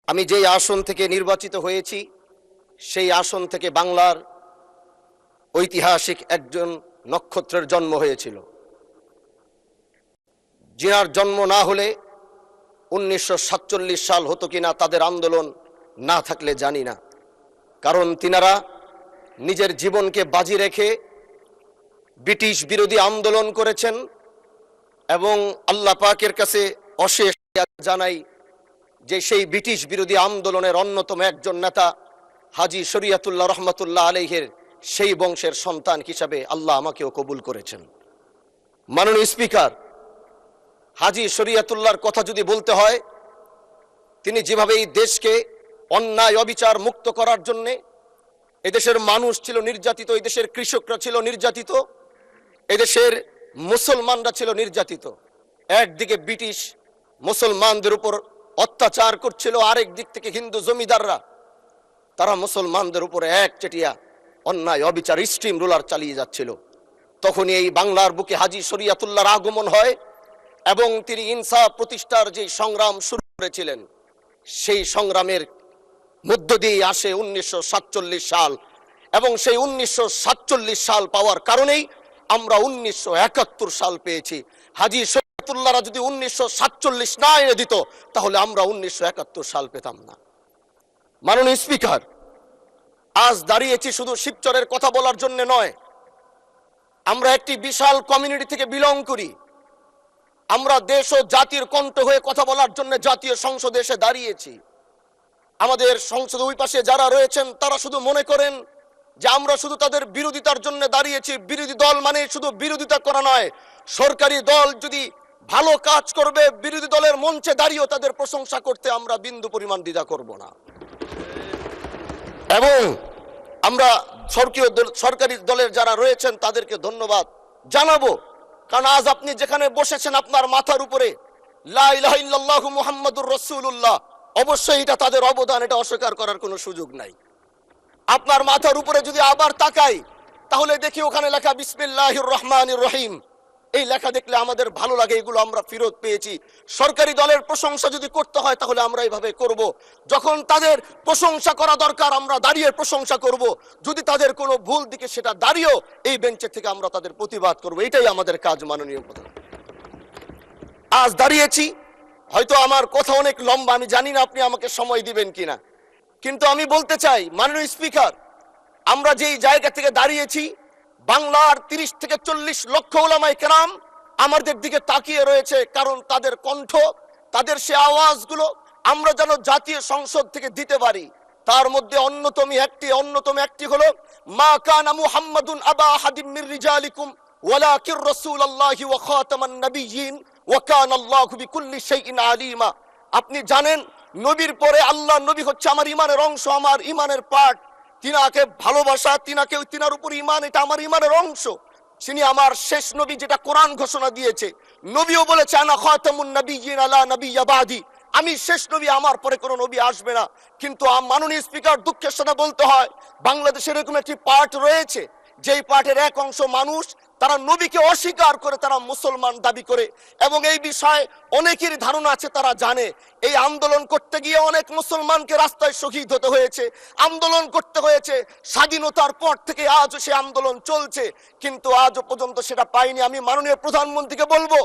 আমি যেই আসন থেকে নির্বাচিত হয়েছি সেই আসন থেকে বাংলার ঐতিহাসিক একজন নক্ষত্রের জন্ম হয়েছিল, যার জন্ম না হলে 1947 সাল হতো কিনা তাদের আন্দোলন না থাকলে জানি না। কারণ তিনারা নিজের জীবনকে বাজি রেখে ব্রিটিশ বিরোধী আন্দোলন করেছেন এবং আল্লাহ পাকের কাছে অশেষ জানাই যে সেই ব্রিটিশ বিরোধী আন্দোলনের অন্যতম একজন নেতা হাজী শরীয়তুল্লাহ রহমতুল্লাহ আলাইহির সেই বংশের সন্তান হিসাবে আল্লাহ আমাকেও কবুল করেছেন। মাননীয় স্পিকার, হাজী শরীয়তুল্লাহর কথা যদি বলতে হয়, তিনি যেভাবে এই দেশকে অন্যায় অবিচার মুক্ত করার জন্যে, এদেশের মানুষ ছিল নির্যাতিত, এদেশের কৃষকরা ছিল নির্যাতিত, এদেশের মুসলমানরা ছিল নির্যাতিত। একদিকে ব্রিটিশ মুসলমানদের উপর অত্যাচার করছিল, আরেক দিক থেকে হিন্দু জমিদাররা তারা মুসলমানদের উপরে একচেটিয়া অন্যায় অবিচার স্ট্রিম রুলার চালিয়ে যাচ্ছিল। তখনই এই বাংলার বুকে হাজী শরীয়তুল্লাহর আগমন হয় এবং তিনি ইনসাফ প্রতিষ্ঠার যে সংগ্রাম শুরু করেছিলেন, সেই সংগ্রামের মধ্য দিয়ে আসে 1947 সাল এবং সেই 1947 সাল পাওয়ার কারণেই আমরা 1971 সাল পেয়েছি। হাজী শরীয়তুল্লাহরা যদি 1947 না এনে দিত তাহলে আমরা 1971 সাল পেতাম না। মাননীয় স্পিকার, আজ দাঁড়িয়েছি শুধু শিবচরের কথা বলার জন্য নয়। আমরা একটি বিশাল কমিউনিটি থেকে বিলং করি। আমরা দেশ ও জাতির কণ্ঠ হয়ে কথা বলার জন্য জাতীয় সংসদে এসে দাঁড়িয়েছি। আমাদের সংসদ ওই পাশে যারা রয়েছেন তারা শুধু মনে করেন যে আমরা শুধু তাদের বিরোধিতার জন্য দাঁড়িয়েছি। বিরোধী দল মানে শুধু বিরোধিতা করা নয়, সরকারি দল যদি ভালো কাজ করবে, বিরোধী দলের মঞ্চে দাঁড়িয়েও তাদের প্রশংসা করতে আমরা বিন্দু পরিমাণ দ্বিধা করব না। এবং আমরা সরকারি দলের যারা রয়েছেন তাদেরকে ধন্যবাদ জানাবো, কারণ আজ আপনি যেখানে বসেছেন আপনার মাথার উপরে লা ইলাহা ইল্লাল্লাহু মুহাম্মাদুর রাসূলুল্লাহ, অবশ্যই এটা তাদের অবদান, এটা অস্বীকার করার কোনো সুযোগ নাই। আপনার মাথার উপরে যদি আবার তাকাই তাহলে দেখি ওখানে লেখা বিসমিল্লাহির রহমানির রহিম। এই লেখা দেখলে আমাদের ভালো লাগে, এগুলো আমরা ফেরত পেয়েছি। সরকারি দলের প্রশংসা যদি করতে হয় তাহলে আমরা এইভাবে করব। যখন তাদের প্রশংসা করা দরকার আমরা দাঁড়িয়ে প্রশংসা করব, যদি তাদের কোনো ভুল দিকে সেটা দাঁড়িয়েও এই বেঞ্চে থেকে আমরা তাদের প্রতিবাদ করব। এটাই আমাদের কাজ। মাননীয় প্রধান, আজ দাঁড়িয়েছি, হয়তো আমার কথা অনেক লম্বা, আমি জানি না আপনি আমাকে সময় দিবেন কিনা, কিন্তু আমি বলতে চাই মাননীয় স্পিকার, আমরা যেই জায়গা থেকে দাঁড়িয়েছি, বাংলার 30 থেকে 40 লক্ষ উলামায়ে কেরাম আমাদের দিকে তাকিয়ে রয়েছে, কারণ তাদের কণ্ঠ, তাদের সে আওয়াজগুলো আমরা যেন জাতীয় সংসদ থেকে দিতে পারি। তার মধ্যে অন্যতম একটি হলো মা কানা মুহাম্মাদুন আবা আহাদিম মির রিজালিকুম ওয়ালাকির রাসূলুল্লাহি ওয়া খাতামান নাবিয়্যিন ওয়া কানা আল্লাহু বিকুল্লি শাইইন আলিমা। আপনি জানেন নবীর পরে আল্লাহ নবী হচ্ছে আমার ইমানের অংশ, আমার ইমানের পার্ট। তিনাকে ভালোবাসা, তিনার উপর ইমান, এটা আমার ইমানের অংশ। তিনি আমার শেষ নবী, যেটা কোরআন ঘোষণা দিয়েছে। নবীও বলেছে আনা খাতামুন নাবিয়্যিন লা নাবিয়্যা বাদি, আমি শেষ নবী, আমার পরে কোনো নবী আসবে না। কিন্তু মাননীয় স্পিকার, দুঃখের সাথে বলতে হয় বাংলাদেশের এরকম একটি পার্ট রয়েছে, যেই পার্টের এক অংশ মানুষ তারা নবীকে অস্বীকার করে, তারা মুসলমান দাবি করে। এবং এই বিষয়ে অনেকেরই ধারণা আছে, তারা জানে এই আন্দোলন করতে গিয়ে অনেক মুসলমানকে রাস্তায় শহীদ হতে হয়েছে, আন্দোলন করতে হয়েছে। স্বাধীনতার পর থেকে আজও সে আন্দোলন চলছে, কিন্তু আজও পর্যন্ত সেটা পাইনি। আমি মাননীয় প্রধানমন্ত্রীকে বলবো,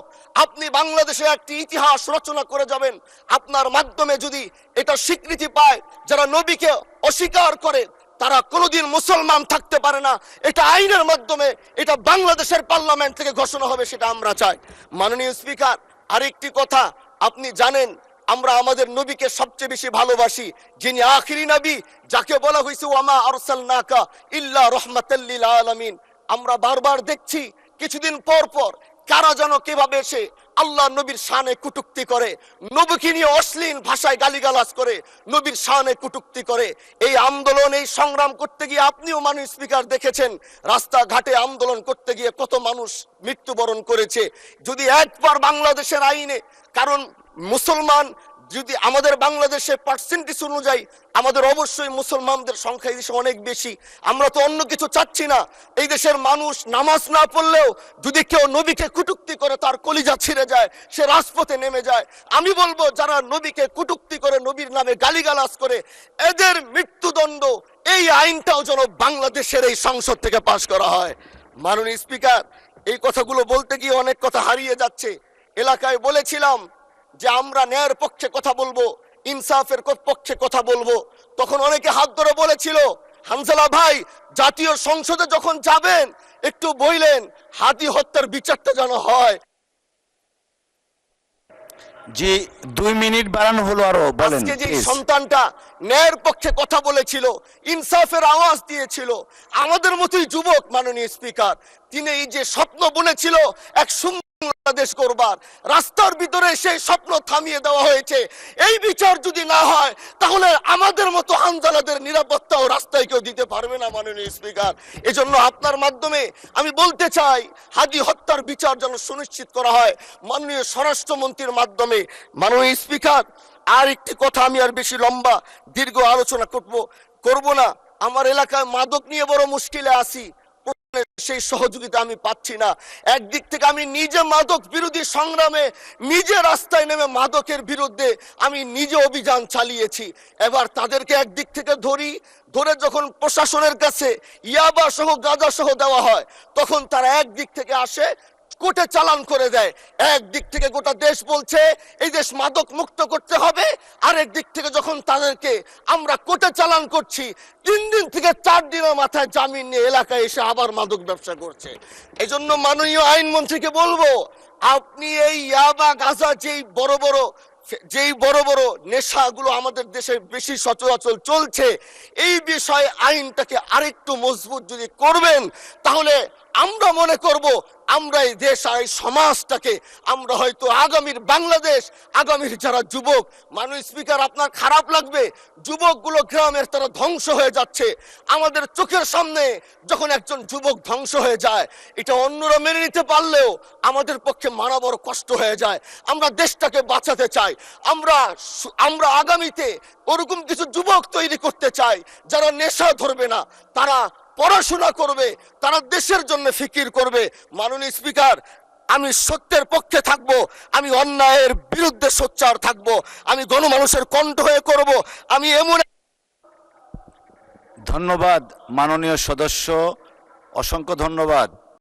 আপনি বাংলাদেশে একটি ইতিহাস রচনা করে যাবেন। আপনার মাধ্যমে যদি এটা স্বীকৃতি পায়, যারা নবীকে অস্বীকার করে তারা কোনোদিন মুসলমান থাকতে পারে না, এটা আইনের মাধ্যমে, এটা বাংলাদেশের পার্লামেন্ট থেকে ঘোষণা হবে, সেটা আমরা চাই। মাননীয় স্পিকার, আরেকটি কথা, আপনি জানেন আমরা আমাদের নবীকে সবচেয়ে বেশি ভালোবাসি, যিনি আখিরি নবী, যাকে বলা হয়েছে ওয়ামা আরসালনাকা ইল্লা রাহমাতাল লিল আলামিন। আমরা বারবার দেখছি কিছুদিন পর পর কারা যেন কিভাবে এসে আল্লাহ নবীর শানে কটূক্তি করে, নবীকে নিয়ে অশ্লীল ভাষায় গালিগালাজ করে, নবীর শানে কটূক্তি করে। এই আন্দোলন, এই সংগ্রাম করতে গিয়ে আপনিও মাননীয় স্পিকার দেখেছেন, রাস্তাঘাটে আন্দোলন করতে গিয়ে কত মানুষ মৃত্যুবরণ করেছে। যদি একবার বাংলাদেশের আইনে, কারণ মুসলমান যদি আমাদের বাংলাদেশে পার্সেন্টেজ অনুযায়ী আমাদের অবশ্যই মুসলমানদের সংখ্যা এই দেশে অনেক বেশি। আমরা তো অন্য কিছু চাচ্ছি না। এই দেশের মানুষ নামাজ না পড়লেও যদি কেউ নবীকে কটূক্তি করে তার কলিজা ছিঁড়ে যায়, সে রাজপথে নেমে যায়। আমি বলবো যারা নবীকে কটূক্তি করে, নবীর নামে গালিগালাজ করে, এদের মৃত্যুদণ্ড, এই আইনটাও যেন বাংলাদেশের এই সংসদ থেকে পাশ করা হয়। মাননীয় স্পিকার, এই কথাগুলো বলতে গিয়ে অনেক কথা হারিয়ে যাচ্ছে। এলাকায় বলেছিলাম যে আমরা ন্যায়ের পক্ষে কথা বলবো, ইনসাফের পক্ষে কথা বলবো। তখন অনেকে হাত ধরে বলেছিল, হানজালা ভাই জাতীয় সংসদে যখন যাবেন একটু বইলেন হাদি হত্যার বিচারটা যেন হয়। জি 2 মিনিট বাড়ানো হলো, আরো বলেন। আজকে যে সন্তানটা ন্যায়ের পক্ষে কথা বলেছিল, ইনসাফের আওয়াজ দিয়েছিল, আমাদের মতোই যুবক মাননীয় স্পিকার, তিনি এই যে স্বপ্ন বুনেছিল এক সুন্দর বাংলাদেশ করবার, রাস্তার ভিতরে সেই স্বপ্ন থামিয়ে দেওয়া হয়েছে। এই বিচার যদি না হয় তাহলে আমাদের মতো হানজালাদের নিরাপত্তাও রাস্তায় কেউ দিতে পারবে না মাননীয় স্পিকার। এজন্য আপনার মাধ্যমে আমি বলতে চাই, হাদি হত্যার বিচার যেন সুনিশ্চিত করা হয় মাননীয় স্বরাষ্ট্রমন্ত্রীর মাধ্যমে। মাননীয় স্পিকার, আর একটি কথা, আমি আর বেশি লম্বা দীর্ঘ আলোচনা করব না। আমার এলাকায় মাদক নিয়ে বড় মুশকিলে আছি, সেই সহযোগিতা আমি পাচ্ছি না। একদিক থেকে আমি নিজে মাদক বিরোধী সংগ্রামে নিজে রাস্তায় নেমে মাদকের বিরুদ্ধে আমি নিজে অভিযান চালিয়েছি। এবার তাদেরকে একদিক থেকে ধরে যখন প্রশাসনের কাছে ইয়াবা সহ গাঁজা সহ দেওয়া হয়, তখন তারা একদিক থেকে আসে কোর্টে চালান করে দেয়। একদিক থেকে গোটা দেশ বলছে এই দেশ মাদক মুক্ত করতে হবে, আর একদিক থেকে যখন তাদেরকে আমরা কোর্টে চালান করছি, 3 দিন থেকে 4 দিনের মাথায় জামিন নিয়ে এলাকায় এসে আবার মাদক ব্যবসা করছে। এই জন্য মাননীয় আইনমন্ত্রীকে বলবো, আপনি এই ইয়াবা গাঁজা যেই বড় বড় নেশাগুলো আমাদের দেশে বেশি সচরাচর চলছে, এই বিষয়ে আইনটাকে আরেকটু মজবুত যদি করবেন, তাহলে আমরা মনে করব আমরা এই দেশ আর এই সমাজটাকে আমরা হয়তো আগামীর বাংলাদেশ, আগামীর যারা যুবক, মাননীয় স্পিকার আপনার খারাপ লাগবে, যুবকগুলো গ্রামের তারা ধ্বংস হয়ে যাচ্ছে। আমাদের চোখের সামনে যখন একজন যুবক ধ্বংস হয়ে যায়, এটা অন্যরা মেনে নিতে পারলেও আমাদের পক্ষে মারা বড় কষ্ট হয়ে যায়। আমরা দেশটাকে বাঁচাতে চাই। আমরা আগামীতে ওরকম কিছু যুবক তৈরি করতে চাই যারা নেশা ধরবে না, তারা পড়াশোনা করবে, তারা দেশের জন্য ফিকির করবে। মাননীয় স্পিকার, আমি সত্যের পক্ষে থাকব, আমি অন্যায়ের বিরুদ্ধে সোচ্চার থাকব, আমি গণমানুষের কণ্ঠ হয়ে করব। আমি এমন ধন্যবাদ মাননীয় সদস্য, অসংখ্য ধন্যবাদ।